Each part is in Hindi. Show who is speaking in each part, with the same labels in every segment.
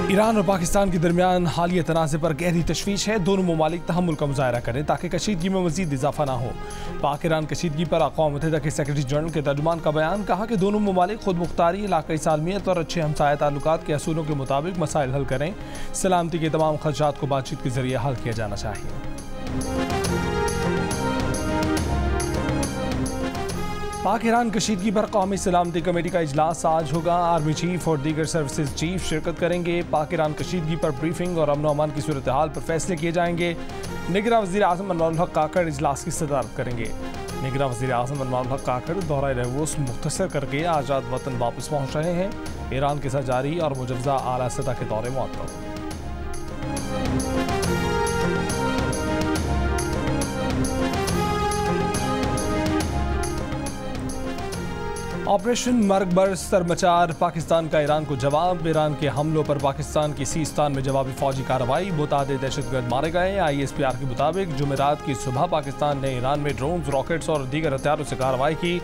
Speaker 1: ईरान और पाकिस्तान के दरमियान हालिया तनाज़े पर गहरी तशवीश है। दोनों ममालिक तहम्मुल का मुज़ाहरा करें ताकि कशीदगी में मज़ीद इजाफा ना हो। पाक ईरान कशीदगी पर अक़वाम मुत्तहिदा के सेक्रेटरी जनरल के तर्जुमान का बयान, कहा कि दोनों ममालिक खुद मुख्तारी, इलाक़ाई सालमियत और अच्छे हमसाया ताल्लुकात के असूलों के मुताबिक मसाइल हल करें। सलामती के तमाम खदशात को बातचीत के जरिए हल किया जाना चाहिए। पाक ईरान कशीदगी पर कौमी सलामती कमेटी का इजलास आज होगा। आर्मी चीफ और दीगर सर्विसेज चीफ शिरकत करेंगे। पाक ईरान कशीदगी पर ब्रीफिंग और अमन अमान की सूरत हाल पर फैसले किए जाएंगे। निगरान वज़ीर आज़म अनवारुल हक काकड़ इजलास की सदारत करेंगे। निगरान वज़ीर आज़म अनवारुल हक काकड़ दौरा रहूस मुख्तसर करके आज़ाद वतन वापस पहुँच रहे हैं। ईरान के साथ जारी और मुजव्वज़ा आला सतह के दौरे मुअत्तल। ऑपरेशन मरगबर सरमचार, पाकिस्तान का ईरान को जवाब। ईरान के हमलों पर पाकिस्तान की सीस्तान में जवाबी फौजी कार्रवाई, मुतादिद दहशतगर्द मारे गए। ISPR के मुताबिक जुमेरात की सुबह पाकिस्तान ने ईरान में ड्रोन्स, रॉकेट्स और दीगर हथियारों से कार्रवाई की।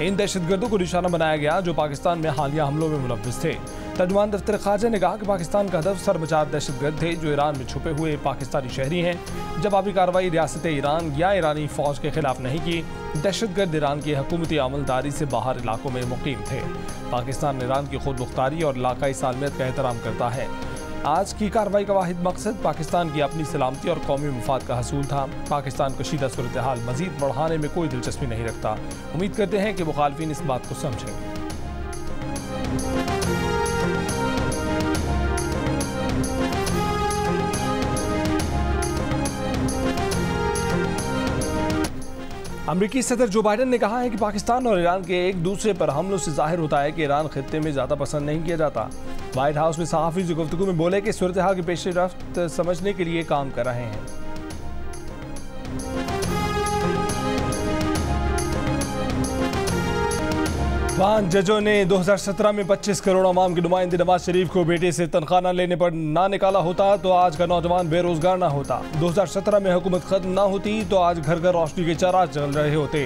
Speaker 1: इन दहशतगर्दों को निशाना बनाया गया जो पाकिस्तान में हालिया हमलों में मुलव्विस थे। तर्जुमान दफ्तर खारजा ने कहा कि पाकिस्तान का हदफ सरमचार दहशतगर्द थे जो ईरान में छुपे हुए पाकिस्तानी शहरी हैं। जवाबी कार्रवाई रियासत ईरान या ईरानी फौज के खिलाफ नहीं की। दहशतगर्द ईरान की हुकूमती अमलदारी से बाहर इलाकों में मुकीम थे। पाकिस्तान ईरान की खुद मुख्तारी और इलाकाई सालमियत का एहतराम करता है। आज की कार्रवाई का वाहिद मकसद पाकिस्तान की अपनी सलामती और कौमी मफाद का हसूल था। पाकिस्तान कशीदा सूरत हाल मजीद बढ़ाने में कोई दिलचस्पी नहीं रखता। उम्मीद करते हैं कि मुखालफिन इस बात को समझेंगे। अमरीकी सदर जो बाइडन ने कहा है कि पाकिस्तान और ईरान के एक दूसरे पर हमलों से जाहिर होता है कि ईरान खित्ते में ज़्यादा पसंद नहीं किया जाता। व्हाइट हाउस में सहाफ़ी से गुफ्तगू में बोले कि सूरत हाल की पेशरफ्त समझने के लिए काम कर रहे हैं। पांच जजों ने 2017 में 25 करोड़ अवाम के नुमाइंदे नवाज शरीफ को बेटे से तनख्वाह न लेने पर ना निकाला होता तो आज का नौजवान बेरोजगार ना होता। 2017 में हुकूमत खत्म ना होती तो आज घर घर रोशनी के चाराग चल रहे होते।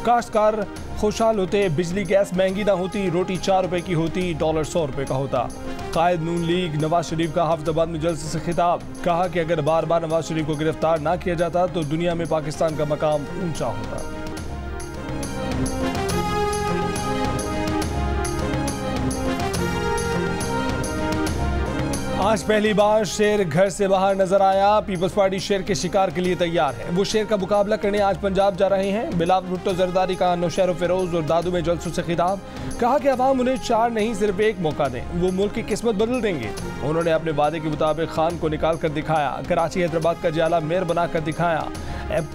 Speaker 1: काश्तकार खुशहाल होते, बिजली गैस महंगी ना होती, रोटी 4 रुपए की होती, डॉलर 100 रुपए का होता। कायद नून लीग नवाज शरीफ का हफ्ताबाद में जलसे से खिताब, कहा कि अगर बार बार नवाज शरीफ को गिरफ्तार ना किया जाता तो दुनिया में पाकिस्तान का मकाम ऊंचा होता। आज पहली बार शेर घर से बाहर नजर आया। पीपल्स पार्टी शेर के शिकार के लिए तैयार है। वो शेर का मुकाबला करने आज पंजाब जा रहे हैं। बिलावल भुट्टो जरदारी का नौशहर फिरोज और दादू में जलसों से खिताब, कहा कि अवाम उन्हें 4 नहीं सिर्फ 1 मौका दें, वो मुल्क की किस्मत बदल देंगे। उन्होंने अपने वादे के मुताबिक खान को निकाल कर दिखाया। कराची हैदराबाद का जियाला मेयर बनाकर दिखाया।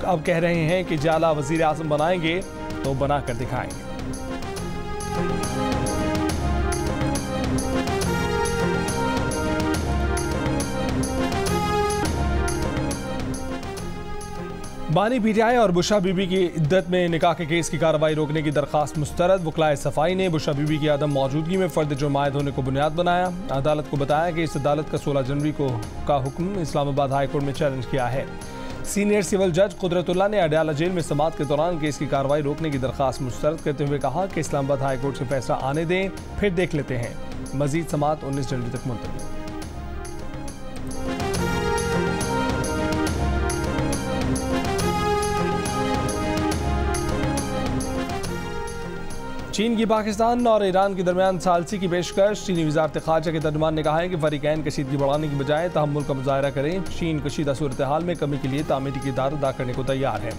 Speaker 1: अब कह रहे हैं कि जियाला वजीर आजम बनाएंगे तो बनाकर दिखाएंगे। बानी PTI और बुशा बीबी की इद्दत में निकाह के केस की कार्रवाई रोकने की दरखास्त मुस्तरद। वकलाए सफाई ने बुशा बीबी की आदम मौजूदगी में फर्द जुर्मायत होने को बुनियाद बनाया। अदालत को बताया कि इस अदालत का 16 जनवरी को का हुक्म इस्लामाबाद हाई कोर्ट में चैलेंज किया है। सीनियर सिविल जज कुदरतुल्लाह ने अडयाला जेल में समाअत के दौरान केस की कार्रवाई रोकने की दरखास्त मुस्तरद करते हुए कहा कि इस्लामाबाद हाई कोर्ट से फैसला आने दें, फिर देख लेते हैं। मजीद समाअत 19 जनवरी तक मुलतवी। चीन की पाकिस्तान और ईरान के दरमियान सालसी की पेशकश। चीनी वज़ारत ख़ारजा के तर्जुमान ने कहा है कि फ़रीक़ैन कशीदगी बढ़ाने की बजाय तहम्मुल का मुज़ाहरा करें। चीन कशीदा सूरत हाल में कमी के लिए तामीरी किरदार अदा करने को तैयार है।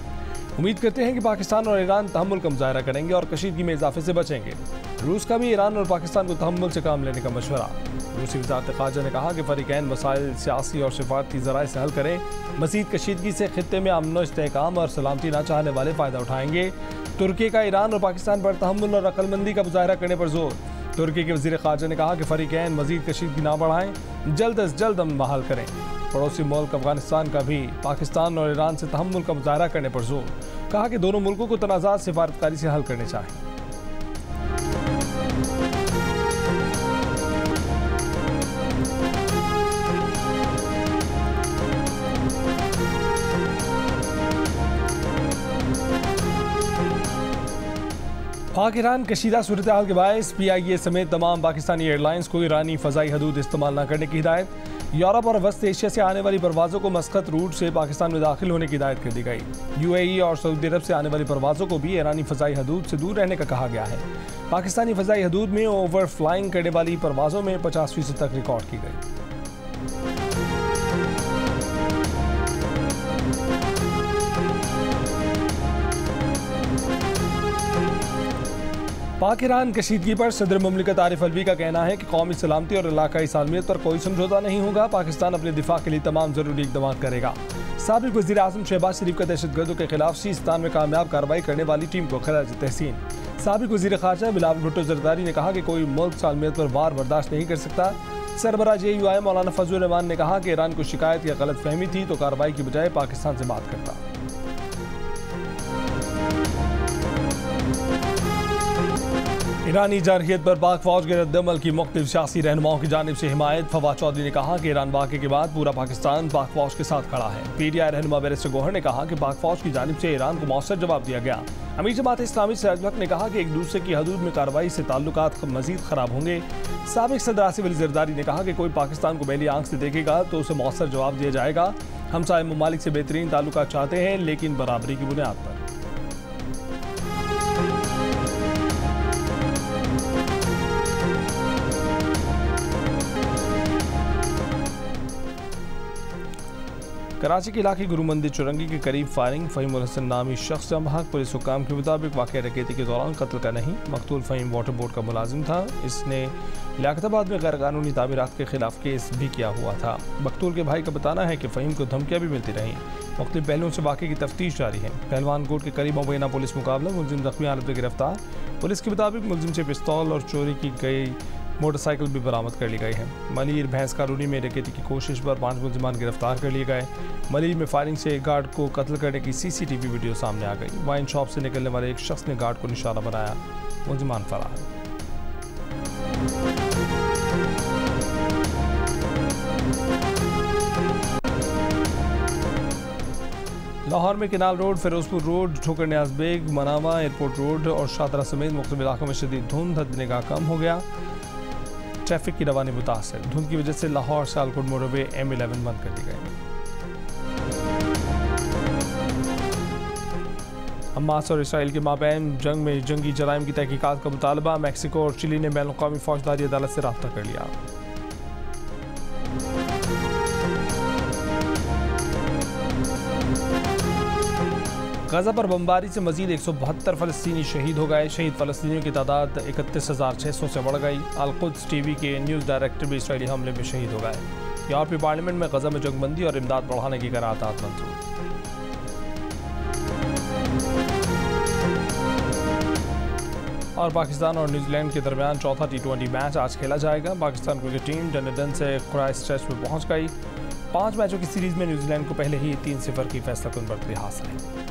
Speaker 1: उम्मीद करते हैं कि पाकिस्तान और ईरान तहम्मुल का मुज़ाहरा करेंगे और कशीदगी में इजाफे से बचेंगे। रूस का भी ईरान और पाकिस्तान को तहम्मुल से काम लेने का मशवरा। रूसी वज़ारत ख़ारजा ने कहा कि फ़रीक़ैन मसाइल सियासी और सिफारती ज़राए से हल करें। मज़ीद कशीदगी से खित्ते में अमन व इस्तेहकाम और सलामती ना चाहने वाले फ़ायदा उठाएंगे। तुर्की का ईरान और पाकिस्तान पर तहम्मुल और अक्लमंदी का मुज़ाहरा करने पर जोर। तुर्की के वज़ीर ख़ारजा ने कहा कि फ़रीक़ैन मज़ीद कशीदगी ना बढ़ाएं, जल्द अज जल्द अमन बहाल करें। पड़ोसी मुल्क अफगानिस्तान का भी पाकिस्तान और ईरान से तहम्मुल का मुज़ाहरा करने पर जोर। कहा कि दोनों मुल्कों को तनाज़ात सिफारतकारी से हल करने चाहिए। पाक ईरान कशीदा सूरत हाल के बायस PIA समेत तमाम पाकिस्तानी एयरलाइंस को ईरानी फ़ज़ाई हदूद इस्तेमाल न करने की हिदायत। यूरोप और वस्त एशिया से आने वाली परवाज़ों को मस्कत रूट से पाकिस्तान में दाखिल होने की हिदायत कर दी गई। UAE और सऊदी अरब से आने वाली परवाज़ों को भी ईरानी फ़ज़ाई हदूद से दूर रहने का कहा गया है। पाकिस्तानी फ़ज़ाई हदूद में ओवर फ्लाइंग करने वाली परवाज़ों में 50% तक रिकॉर्ड की गई। पाक ईरान कशीदगी पर सदर मुमलिकत आरिफ अलवी का कहना है कि कौमी सलामती और इलाकाई सालमियत पर कोई समझौता नहीं होगा। पाकिस्तान अपने दिफा के लिए तमाम ज़रूरी इक़दाम करेगा। साबिक़ वज़ीर आज़म शहबाज शरीफ का दहशतगर्दों के खिलाफ सीस्तान में कामयाब कार्रवाई करने वाली टीम को खराज तहसीन। साबिक़ वज़ीर ख़ारजा बिलावल भुट्टो ज़रदारी ने कहा कि कोई मुल्क सालमियत पर वार बर्दाश्त नहीं कर सकता। सरबराह JUI मौलाना फजलुर रहमान ने कहा कि ईरान को शिकायत या गलत फहमी थी तो कार्रवाई की बजाय पाकिस्तान से बात करता। ईरानी जारहियत पर पाक फौज के रद्दअमल की मुख्तलिफ सियासी रहनुमाओं की जानिब से हिमायत। फवाद चौधरी ने कहा कि ईरान वाक़े के बाद पूरा पाकिस्तान पाक फौज के साथ खड़ा है। PTI रहनुमा बैरिस्टर गौहर ने कहा कि पाक फौज की जानिब से ईरान को मौसर जवाब दिया गया। अमीर जमात इस्लामी सिराज हक ने कहा कि एक दूसरे की हदूद में कार्रवाई से ताल्लुकात मजीद खराब होंगे। साबिक़ सदर आसिफ अली ज़रदारी ने कहा कि कोई पाकिस्तान को पहली आंख से देखेगा तो उसे मौसर जवाब दिया जाएगा। हमसाये ममालिक से बेहतरीन ताल्लुकात चाहते हैं, लेकिन बराबरी की बुनियाद पर। कराची के इलाके गुरु मंदिर चुरंगी के करीब फायरिंग। फ़हीम उल हसन नामी शख्स जम हक पुलिस हुकाम के मुताबिक वाक़या डकैती के दौरान कत्ल का नहीं। मकतूल फ़हीम वाटर बोर्ड का मुलाजिम था। इसने लियाकताबाद में गैर कानूनी तामीरात के खिलाफ केस भी किया हुआ था। मकतूल के भाई का बताना है कि फ़हीम को धमकियाँ भी मिलती रहीं। मुख्तलिफ पहलुओं से वाक़े की तफ्तीश जारी है। पहलवान कोट के करीब मुबैना पुलिस मुकाबला, मुलजिम ज़ख्मी हालत में गिरफ्तार। पुलिस के मुताबिक मुलजिम से पिस्तौल और चोरी की गई मोटरसाइकिल भी बरामद कर ली गई है। मलीर भैंस कानूनी में डकैती की कोशिश पर 5 मुलजिमान गिरफ्तार कर लिए गए। मलीर में फायरिंग से एक गार्ड को कत्ल करने की CCTV वीडियो सामने आ गई। वाइन शॉप से निकलने वाले एक शख्स ने गार्ड को निशाना बनाया। मुलजिमान फरार। लाहौर में किनाल रोड, फिरोजपुर रोड, ठोकर न्याज बेग, मनामा, एयरपोर्ट रोड और शादरा समेत मुख्तलिफ इलाकों में शदीद धुंध। हद निगाह कम हो गया। ट्रैफिक की रवानी मुतासर। धुंध की वजह से लाहौर सियालकोट मोटरवे M11 बंद कर दी गई। हमास और इसराइल के माबैन जंग में जंगी जराइम की तहकीकात का मुतालबा। मैक्सिको और चिली ने बैनुल-अक़वामी फौजदारी अदालत से राब्ता कर लिया। गजा पर बमबारी से मजीद 172 फ़लस्तीनी शहीद हो गए। शहीद फ़लस्तीनियों की तादाद 31,600 से बढ़ गई। अल-कुद्स TV के न्यूज़ डायरेक्टर भी इसराइली हमले में शहीद हो गए। यूरोपीय पार्लियामेंट में गजा में जंगबंदी और इमदाद बढ़ाने की करारदाद मंजूर। और पाकिस्तान और न्यूजीलैंड के दरमियान चौथा T20 मैच आज खेला जाएगा। पाकिस्तान क्रिकेट टीम डनडन से क्राइस्टचर्च में पहुंच गई। 5 मैचों की सीरीज में न्यूजीलैंड को पहले ही 3-0 की फैसलाकुन बढ़त हासिल है।